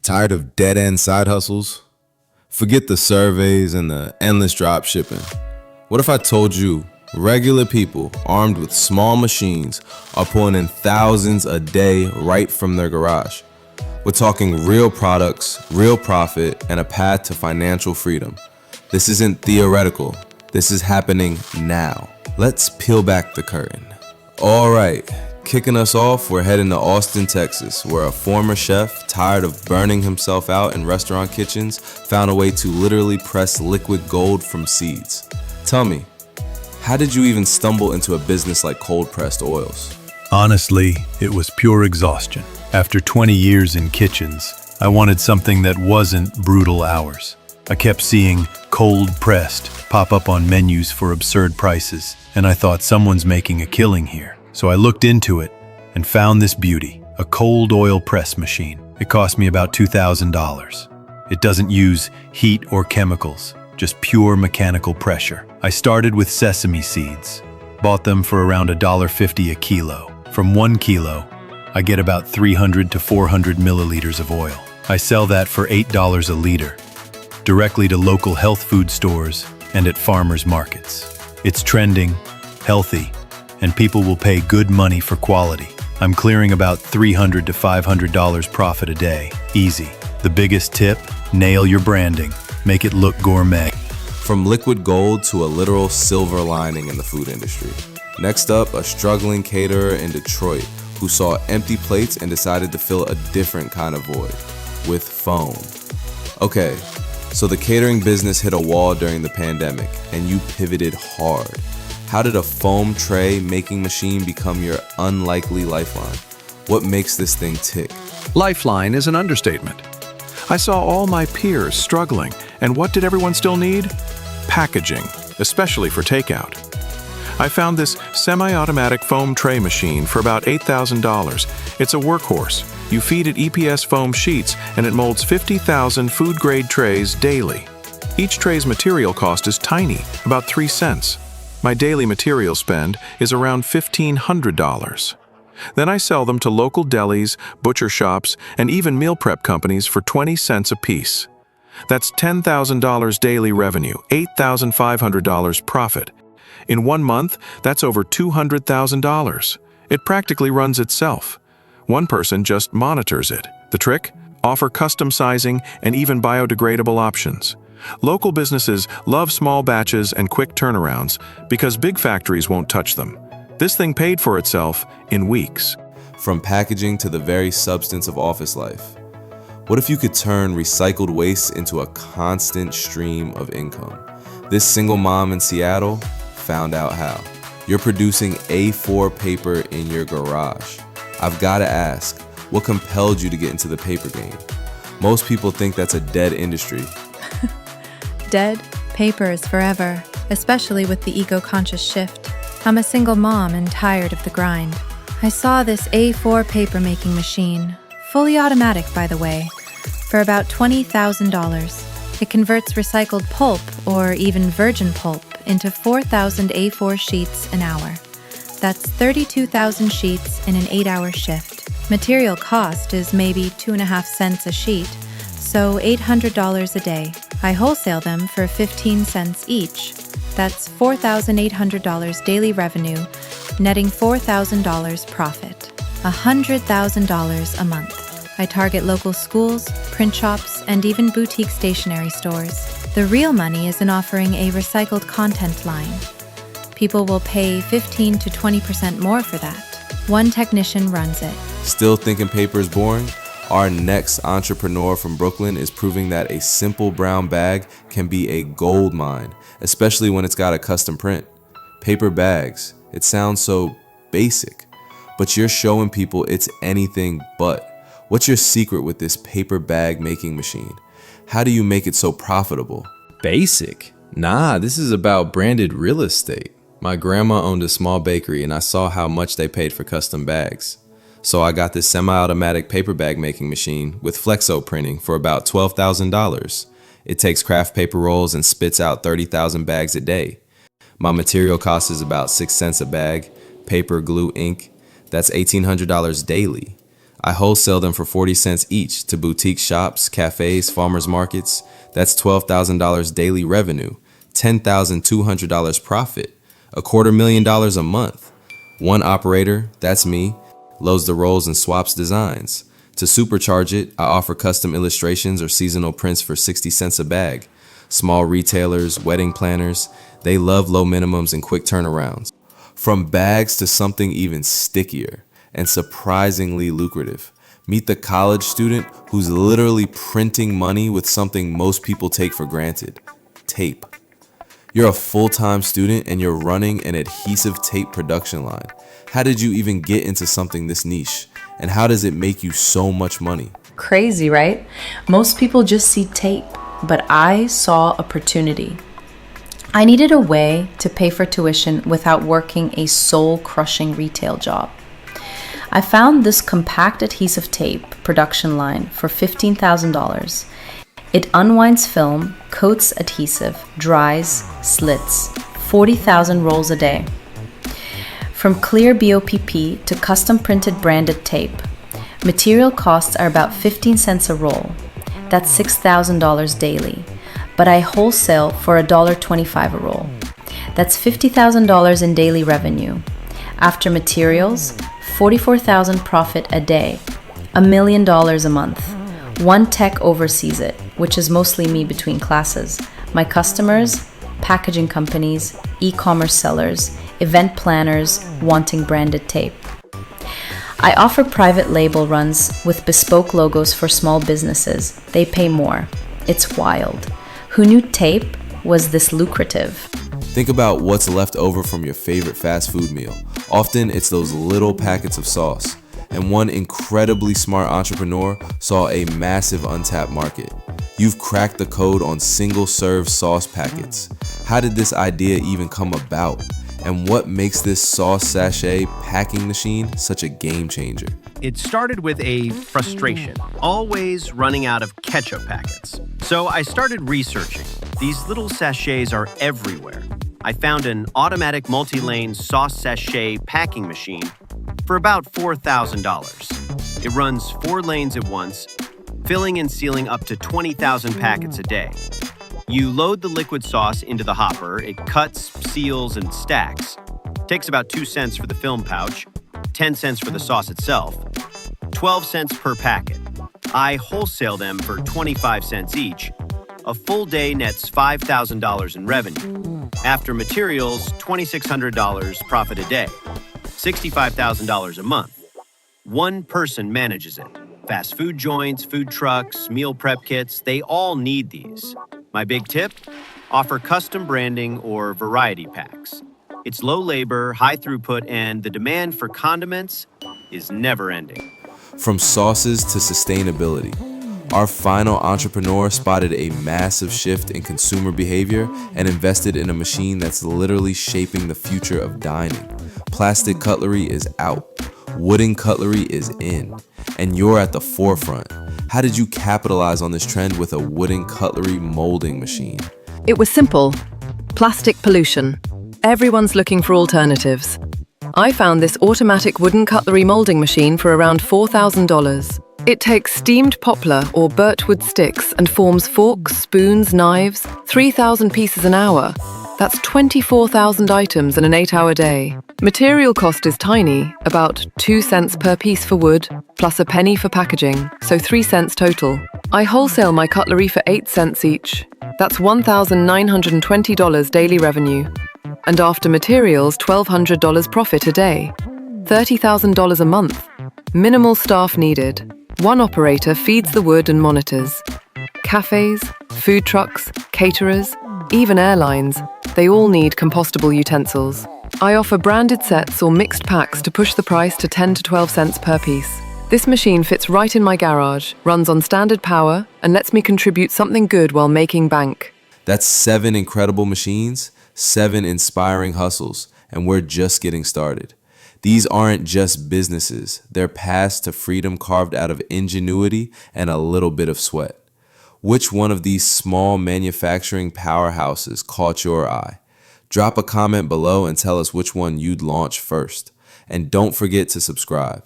Tired of dead-end side hustles? Forget the surveys and the endless drop shipping. What if I told you regular people armed with small machines are pulling in thousands a day right from their garage? We're talking real products, real profit, and a path to financial freedom. This isn't theoretical. This is happening now. Let's peel back the curtain. All right, kicking us off, we're heading to Austin, Texas, where a former chef, tired of burning himself out in restaurant kitchens, found a way to literally press liquid gold from seeds. Tell me, how did you even stumble into a business like cold-pressed oils? Honestly, it was pure exhaustion. After 20 years in kitchens, I wanted something that wasn't brutal hours. I kept seeing cold-pressed pop up on menus for absurd prices, and I thought someone's making a killing here. So I looked into it and found this beauty, a cold oil press machine. It cost me about $2,000. It doesn't use heat or chemicals, just pure mechanical pressure. I started with sesame seeds, bought them for around $1.50 a kilo. From 1 kilo, I get about 300 to 400 milliliters of oil. I sell that for $8 a liter, directly to local health food stores and at farmers markets. It's trending, healthy, and people will pay good money for quality. I'm clearing about $300 to $500 profit a day, easy. The biggest tip, nail your branding, make it look gourmet. From liquid gold to a literal silver lining in the food industry. Next up, a struggling caterer in Detroit who saw empty plates and decided to fill a different kind of void with foam. Okay, so the catering business hit a wall during the pandemic and you pivoted hard. How did a foam tray making machine become your unlikely lifeline? What makes this thing tick? Lifeline is an understatement. I saw all my peers struggling, and what did everyone still need? Packaging, especially for takeout. I found this semi-automatic foam tray machine for about $8,000. It's a workhorse. You feed it EPS foam sheets, and it molds 50,000 food-grade trays daily. Each tray's material cost is tiny, about 3 cents. My daily material spend is around $1,500. Then I sell them to local delis, butcher shops, and even meal prep companies for 20 cents a piece. That's $10,000 daily revenue, $8,500 profit. In 1 month, that's over $200,000. It practically runs itself. One person just monitors it. The trick? Offer custom sizing and even biodegradable options. Local businesses love small batches and quick turnarounds because big factories won't touch them. This thing paid for itself in weeks. From packaging to the very substance of office life. What if you could turn recycled waste into a constant stream of income? This single mom in Seattle found out how. You're producing A4 paper in your garage. I've got to ask, what compelled you to get into the paper game? Most people think that's a dead industry. Dead? Paper is forever, especially with the eco-conscious shift. I'm a single mom and tired of the grind. I saw this A4 paper-making machine, fully automatic by the way, for about $20,000. It converts recycled pulp, or even virgin pulp, into 4,000 A4 sheets an hour. That's 32,000 sheets in an 8-hour shift. Material cost is maybe 2.5 cents a sheet, so $800 a day. I wholesale them for 15 cents each. That's $4,800 daily revenue, netting $4,000 profit. $100,000 a month. I target local schools, print shops, and even boutique stationery stores. The real money is in offering a recycled content line. People will pay 15 to 20% more for that. One technician runs it. Still thinking paper is boring? Our next entrepreneur from Brooklyn is proving that a simple brown bag can be a gold mine, especially when it's got a custom print. Paper bags, it sounds so basic, but you're showing people it's anything but. What's your secret with this paper bag making machine? How do you make it so profitable? Basic? Nah, this is about branded real estate. My grandma owned a small bakery and I saw how much they paid for custom bags. So I got this semi-automatic paper bag making machine with flexo printing for about $12,000. It takes craft paper rolls and spits out 30,000 bags a day. My material cost is about 6 cents a bag. Paper, glue, ink, that's $1,800 daily. I wholesale them for 40 cents each to boutique shops, cafes, farmers markets. That's $12,000 daily revenue, $10,200 profit, $250,000 a month. One operator, that's me, loads the rolls and swaps designs. To supercharge it, I offer custom illustrations or seasonal prints for 60 cents a bag. Small retailers, wedding planners, they love low minimums and quick turnarounds. From bags to something even stickier and surprisingly lucrative. Meet the college student who's literally printing money with something most people take for granted: tape. You're a full-time student and you're running an adhesive tape production line. How did you even get into something this niche? And how does it make you so much money? Crazy, right? Most people just see tape, but I saw opportunity. I needed a way to pay for tuition without working a soul-crushing retail job. I found this compact adhesive tape production line for $15,000. It unwinds film, coats adhesive, dries, slits, 40,000 rolls a day. From clear BOPP to custom printed branded tape, material costs are about 15 cents a roll. That's $6,000 daily, but I wholesale for $1.25 a roll. That's $50,000 in daily revenue. After materials, $44,000 profit a day, $1 million a month. One tech oversees it, which is mostly me between classes. My customers, packaging companies, e-commerce sellers, event planners wanting branded tape. I offer private label runs with bespoke logos for small businesses. They pay more. It's wild. Who knew tape was this lucrative? Think about what's left over from your favorite fast food meal. Often it's those little packets of sauce. And one incredibly smart entrepreneur saw a massive untapped market. You've cracked the code on single-serve sauce packets. How did this idea even come about? And what makes this sauce sachet packing machine such a game changer? It started with a frustration, always running out of ketchup packets. So I started researching. These little sachets are everywhere. I found an automatic multi-lane sauce sachet packing machine for about $4,000. It runs 4 lanes at once, filling and sealing up to 20,000 packets a day. You load the liquid sauce into the hopper, it cuts, seals, and stacks. Takes about 2 cents for the film pouch, 10 cents for the sauce itself, 12 cents per packet. I wholesale them for 25 cents each. A full day nets $5,000 in revenue. After materials, $2,600 profit a day, $65,000 a month. One person manages it. Fast food joints, food trucks, meal prep kits, they all need these. My big tip? Offer custom branding or variety packs. It's low labor, high throughput, and the demand for condiments is never ending. From sauces to sustainability, our final entrepreneur spotted a massive shift in consumer behavior and invested in a machine that's literally shaping the future of dining. Plastic cutlery is out. Wooden cutlery is in. And you're at the forefront. How did you capitalize on this trend with a wooden cutlery molding machine? It was simple. Plastic pollution. Everyone's looking for alternatives. I found this automatic wooden cutlery molding machine for around $4,000. It takes steamed poplar or birchwood sticks and forms forks, spoons, knives, 3,000 pieces an hour. That's 24,000 items in an 8-hour day. Material cost is tiny, about 2 cents per piece for wood, plus a penny for packaging, so 3 cents total. I wholesale my cutlery for 8 cents each. That's $1,920 daily revenue. And after materials, $1,200 profit a day. $30,000 a month. Minimal staff needed. One operator feeds the wood and monitors. Cafes, food trucks, caterers, even airlines, they all need compostable utensils. I offer branded sets or mixed packs to push the price to 10 to 12 cents per piece. This machine fits right in my garage, runs on standard power, and lets me contribute something good while making bank. That's 7 incredible machines, 7 inspiring hustles, and we're just getting started. These aren't just businesses, they're paths to freedom carved out of ingenuity and a little bit of sweat. Which one of these small manufacturing powerhouses caught your eye? Drop a comment below and tell us which one you'd launch first. And don't forget to subscribe.